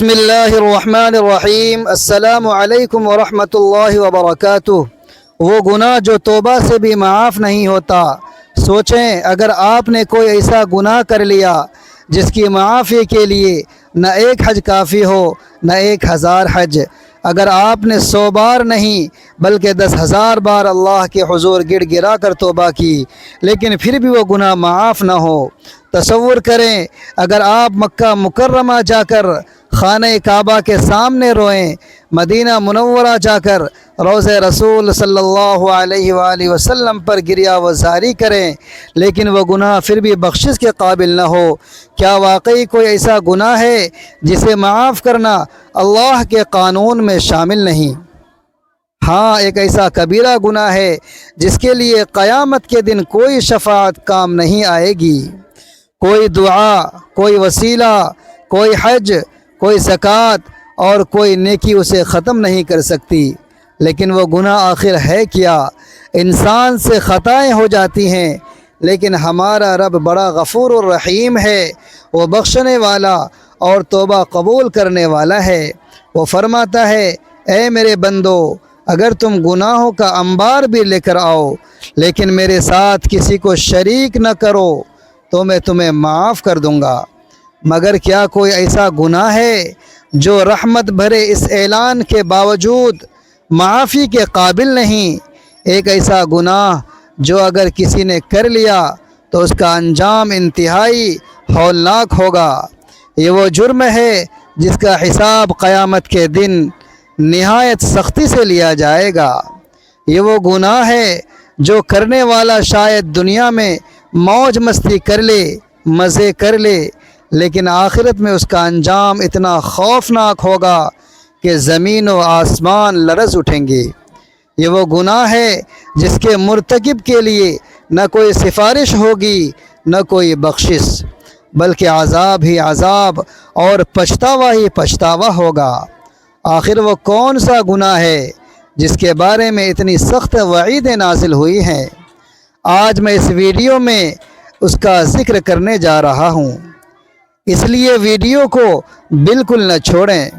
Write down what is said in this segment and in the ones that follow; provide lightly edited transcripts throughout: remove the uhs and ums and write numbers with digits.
بسم اللہ الرحمن الرحیم۔ السلام علیکم ورحمۃ اللہ وبرکاتہ۔ وہ گناہ جو توبہ سے بھی معاف نہیں ہوتا۔ سوچیں، اگر آپ نے کوئی ایسا گناہ کر لیا جس کی معافی کے لیے نہ ایک حج کافی ہو نہ 1000 حج، اگر آپ نے 100 بار نہیں بلکہ 10,000 بار اللہ کے حضور گڑ گڑا کر توبہ کی لیکن پھر بھی وہ گناہ معاف نہ ہو، تصور کریں اگر آپ مکہ مکرمہ جا کر خانہ کعبہ کے سامنے روئیں، مدینہ منورہ جا کر روضہ رسول صلی اللہ علیہ وآلہ وسلم پر گریہ وزاری کریں لیکن وہ گناہ پھر بھی بخشش کے قابل نہ ہو، کیا واقعی کوئی ایسا گناہ ہے جسے معاف کرنا اللہ کے قانون میں شامل نہیں؟ ہاں، ایک ایسا کبیرہ گناہ ہے جس کے لیے قیامت کے دن کوئی شفاعت کام نہیں آئے گی، کوئی دعا، کوئی وسیلہ، کوئی حج، کوئی زکوٰۃ اور کوئی نیکی اسے ختم نہیں کر سکتی۔ لیکن وہ گناہ آخر ہے کیا؟ انسان سے خطائیں ہو جاتی ہیں لیکن ہمارا رب بڑا غفور الرحیم ہے، وہ بخشنے والا اور توبہ قبول کرنے والا ہے۔ وہ فرماتا ہے، اے میرے بندو، اگر تم گناہوں کا انبار بھی لے کر آؤ لیکن میرے ساتھ کسی کو شریک نہ کرو تو میں تمہیں معاف کر دوں گا۔ مگر کیا کوئی ایسا گناہ ہے جو رحمت بھرے اس اعلان کے باوجود معافی کے قابل نہیں؟ ایک ایسا گناہ جو اگر کسی نے کر لیا تو اس کا انجام انتہائی ہولناک ہوگا۔ یہ وہ جرم ہے جس کا حساب قیامت کے دن نہایت سختی سے لیا جائے گا۔ یہ وہ گناہ ہے جو کرنے والا شاید دنیا میں موج مستی کر لے، مزے کر لے، لیکن آخرت میں اس کا انجام اتنا خوفناک ہوگا کہ زمین و آسمان لرز اٹھیں گے۔ یہ وہ گناہ ہے جس کے مرتکب کے لیے نہ کوئی سفارش ہوگی نہ کوئی بخشش، بلکہ عذاب ہی عذاب اور پچھتاوا ہی پچھتاوا ہوگا۔ آخر وہ کون سا گناہ ہے جس کے بارے میں اتنی سخت وعیدیں نازل ہوئی ہیں؟ آج میں اس ویڈیو میں اس کا ذکر کرنے جا رہا ہوں، اس لیے ویڈیو کو بالکل نہ چھوڑیں۔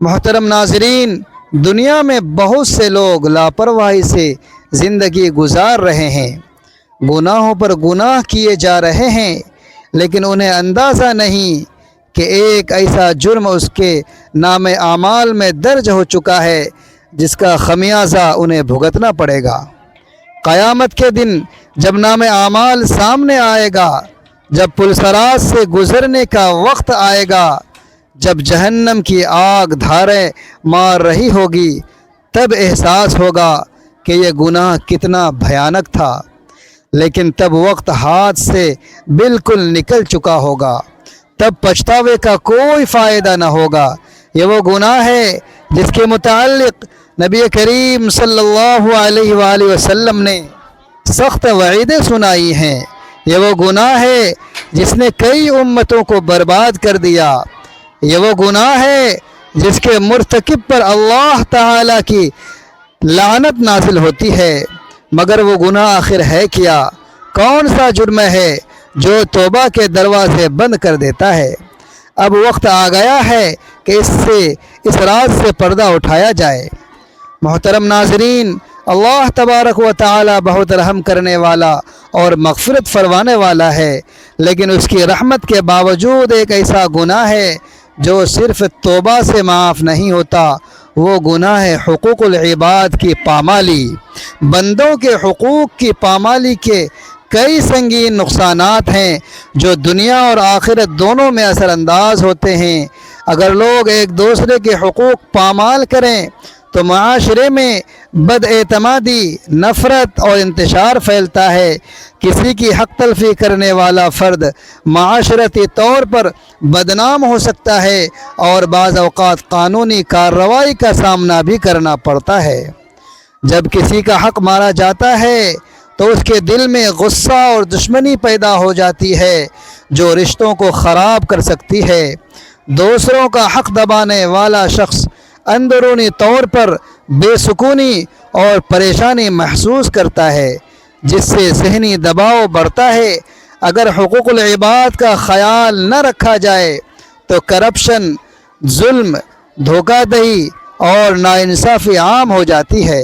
محترم ناظرین، دنیا میں بہت سے لوگ لاپرواہی سے زندگی گزار رہے ہیں، گناہوں پر گناہ کیے جا رہے ہیں لیکن انہیں اندازہ نہیں کہ ایک ایسا جرم اس کے نام اعمال میں درج ہو چکا ہے جس کا خمیازہ انہیں بھگتنا پڑے گا۔ قیامت کے دن جب نام اعمال سامنے آئے گا، جب پلسرات سے گزرنے کا وقت آئے گا، جب جہنم کی آگ دھاریں مار رہی ہوگی، تب احساس ہوگا کہ یہ گناہ کتنا بھیانک تھا، لیکن تب وقت ہاتھ سے بالکل نکل چکا ہوگا، تب پچھتاوے کا کوئی فائدہ نہ ہوگا۔ یہ وہ گناہ ہے جس کے متعلق نبی کریم صلی اللہ علیہ وآلہ وسلم نے سخت وعیدیں سنائی ہیں۔ یہ وہ گناہ ہے جس نے کئی امتوں کو برباد کر دیا۔ یہ وہ گناہ ہے جس کے مرتکب پر اللہ تعالیٰ کی لعنت نازل ہوتی ہے۔ مگر وہ گناہ آخر ہے کیا؟ کون سا جرم ہے جو توبہ کے دروازے بند کر دیتا ہے؟ اب وقت آ گیا ہے کہ اس راز سے پردہ اٹھایا جائے۔ محترم ناظرین، اللہ تبارک و تعالی بہت رحم کرنے والا اور مغفرت فرمانے والا ہے، لیکن اس کی رحمت کے باوجود ایک ایسا گناہ ہے جو صرف توبہ سے معاف نہیں ہوتا۔ وہ گناہ ہے حقوق العباد کی پامالی۔ بندوں کے حقوق کی پامالی کے کئی سنگین نقصانات ہیں جو دنیا اور آخرت دونوں میں اثر انداز ہوتے ہیں۔ اگر لوگ ایک دوسرے کے حقوق پامال کریں تو معاشرے میں بد اعتمادی، نفرت اور انتشار پھیلتا ہے۔ کسی کی حق تلفی کرنے والا فرد معاشرتی طور پر بدنام ہو سکتا ہے اور بعض اوقات قانونی کارروائی کا سامنا بھی کرنا پڑتا ہے۔ جب کسی کا حق مارا جاتا ہے تو اس کے دل میں غصہ اور دشمنی پیدا ہو جاتی ہے جو رشتوں کو خراب کر سکتی ہے۔ دوسروں کا حق دبانے والا شخص اندرونی طور پر بے سکونی اور پریشانی محسوس کرتا ہے جس سے ذہنی دباؤ بڑھتا ہے۔ اگر حقوق العباد کا خیال نہ رکھا جائے تو کرپشن، ظلم، دھوکہ دہی اور ناانصافی عام ہو جاتی ہے۔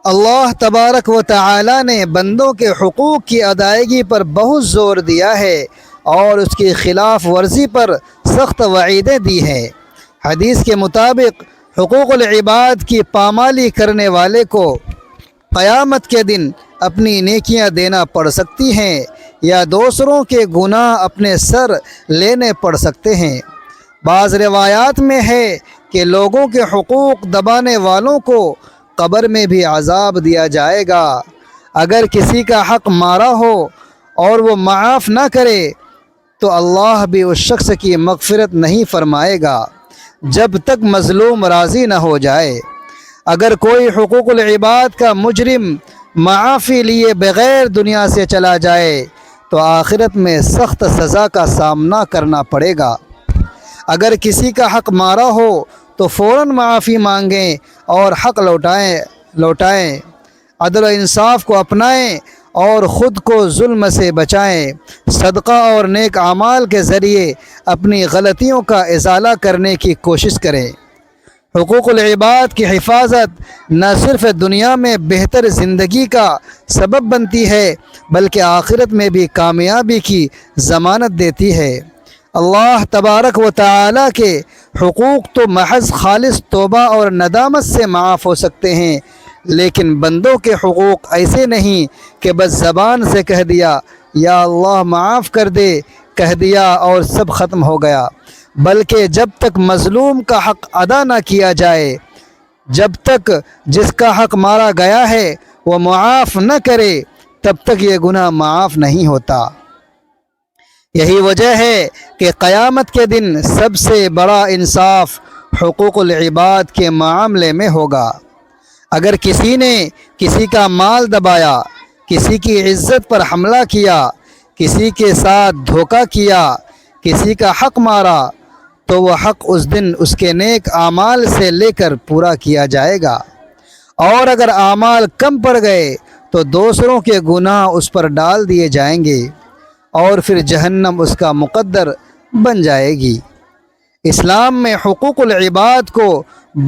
اللہ تبارک و تعالی نے بندوں کے حقوق کی ادائیگی پر بہت زور دیا ہے اور اس کی خلاف ورزی پر سخت وعیدیں دی ہیں۔ حدیث کے مطابق حقوق العباد کی پامالی کرنے والے کو قیامت کے دن اپنی نیکیاں دینا پڑ سکتی ہیں یا دوسروں کے گناہ اپنے سر لینے پڑ سکتے ہیں۔ بعض روایات میں ہے کہ لوگوں کے حقوق دبانے والوں کو قبر میں بھی عذاب دیا جائے گا۔ اگر کسی کا حق مارا ہو اور وہ معاف نہ کرے تو اللہ بھی اس شخص کی مغفرت نہیں فرمائے گا جب تک مظلوم راضی نہ ہو جائے۔ اگر کوئی حقوق العباد کا مجرم معافی لیے بغیر دنیا سے چلا جائے تو آخرت میں سخت سزا کا سامنا کرنا پڑے گا۔ اگر کسی کا حق مارا ہو تو فوراً معافی مانگیں اور حق لوٹائیں، عدل و انصاف کو اپنائیں اور خود کو ظلم سے بچائیں۔ صدقہ اور نیک اعمال کے ذریعے اپنی غلطیوں کا ازالہ کرنے کی کوشش کریں۔ حقوق العباد کی حفاظت نہ صرف دنیا میں بہتر زندگی کا سبب بنتی ہے بلکہ آخرت میں بھی کامیابی کی ضمانت دیتی ہے۔ اللہ تبارک و تعالی کے حقوق تو محض خالص توبہ اور ندامت سے معاف ہو سکتے ہیں، لیکن بندوں کے حقوق ایسے نہیں کہ بس زبان سے کہہ دیا یا اللہ معاف کر دے، کہہ دیا اور سب ختم ہو گیا، بلکہ جب تک مظلوم کا حق ادا نہ کیا جائے، جب تک جس کا حق مارا گیا ہے وہ معاف نہ کرے، تب تک یہ گناہ معاف نہیں ہوتا۔ یہی وجہ ہے کہ قیامت کے دن سب سے بڑا انصاف حقوق العباد کے معاملے میں ہوگا۔ اگر کسی نے کسی کا مال دبایا، کسی کی عزت پر حملہ کیا، کسی کے ساتھ دھوکہ کیا، کسی کا حق مارا، تو وہ حق اس دن اس کے نیک اعمال سے لے کر پورا کیا جائے گا، اور اگر اعمال کم پڑ گئے تو دوسروں کے گناہ اس پر ڈال دیے جائیں گے اور پھر جہنم اس کا مقدر بن جائے گی۔ اسلام میں حقوق العباد کو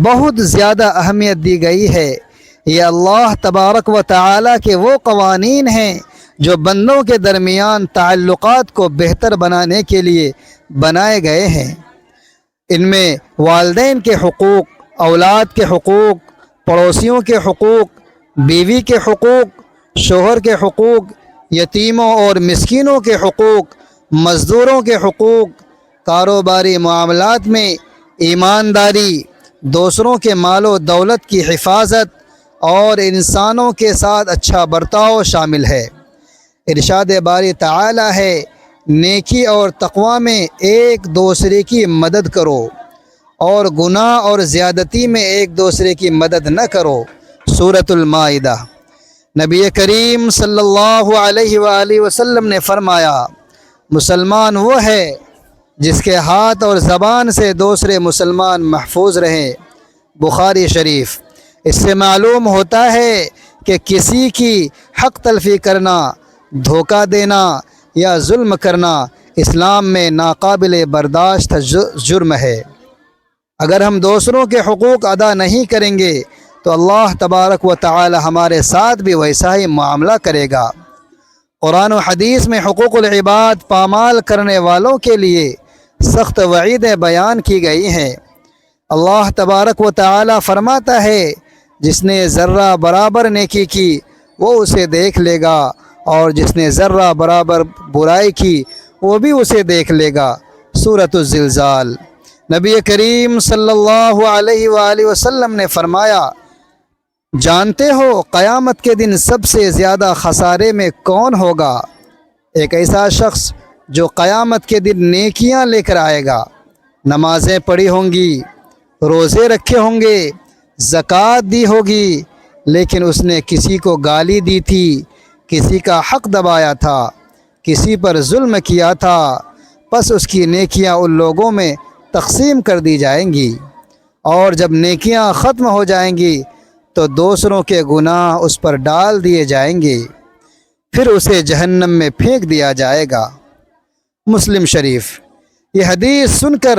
بہت زیادہ اہمیت دی گئی ہے۔ یہ اللہ تبارک و تعالی کے وہ قوانین ہیں جو بندوں کے درمیان تعلقات کو بہتر بنانے کے لیے بنائے گئے ہیں۔ ان میں والدین کے حقوق، اولاد کے حقوق، پڑوسیوں کے حقوق، بیوی کے حقوق، شوہر کے حقوق، یتیموں اور مسکینوں کے حقوق، مزدوروں کے حقوق، کاروباری معاملات میں ایمانداری، دوسروں کے مال و دولت کی حفاظت اور انسانوں کے ساتھ اچھا برتاؤ شامل ہے۔ ارشاد باری تعالی ہے، نیکی اور تقوی میں ایک دوسرے کی مدد کرو اور گناہ اور زیادتی میں ایک دوسرے کی مدد نہ کرو۔ سورۃ المائدہ۔ نبی کریم صلی اللہ علیہ وآلہ وسلم نے فرمایا، مسلمان وہ ہے جس کے ہاتھ اور زبان سے دوسرے مسلمان محفوظ رہیں۔ بخاری شریف۔ اس سے معلوم ہوتا ہے کہ کسی کی حق تلفی کرنا، دھوکہ دینا یا ظلم کرنا اسلام میں ناقابل برداشت جرم ہے۔ اگر ہم دوسروں کے حقوق ادا نہیں کریں گے تو اللہ تبارک و تعالی ہمارے ساتھ بھی ویسا ہی معاملہ کرے گا۔ قرآن و حدیث میں حقوق العباد پامال کرنے والوں کے لیے سخت وعیدیں بیان کی گئی ہیں۔ اللہ تبارک و تعالی فرماتا ہے، جس نے ذرہ برابر نیکی کی وہ اسے دیکھ لے گا، اور جس نے ذرہ برابر برائی کی وہ بھی اسے دیکھ لے گا۔ سورۃ الزلزال۔ نبی کریم صلی اللہ علیہ وآلہ وسلم نے فرمایا، جانتے ہو قیامت کے دن سب سے زیادہ خسارے میں کون ہوگا؟ ایک ایسا شخص جو قیامت کے دن نیکیاں لے کر آئے گا، نمازیں پڑھی ہوں گی، روزے رکھے ہوں گے، زکوٰۃ دی ہوگی، لیکن اس نے کسی کو گالی دی تھی، کسی کا حق دبایا تھا، کسی پر ظلم کیا تھا، پس اس کی نیکیاں ان لوگوں میں تقسیم کر دی جائیں گی، اور جب نیکیاں ختم ہو جائیں گی تو دوسروں کے گناہ اس پر ڈال دیے جائیں گے، پھر اسے جہنم میں پھینک دیا جائے گا۔ مسلم شریف۔ یہ حدیث سن کر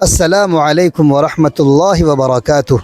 السلام علیکم ورحمۃ اللہ وبرکاتہ.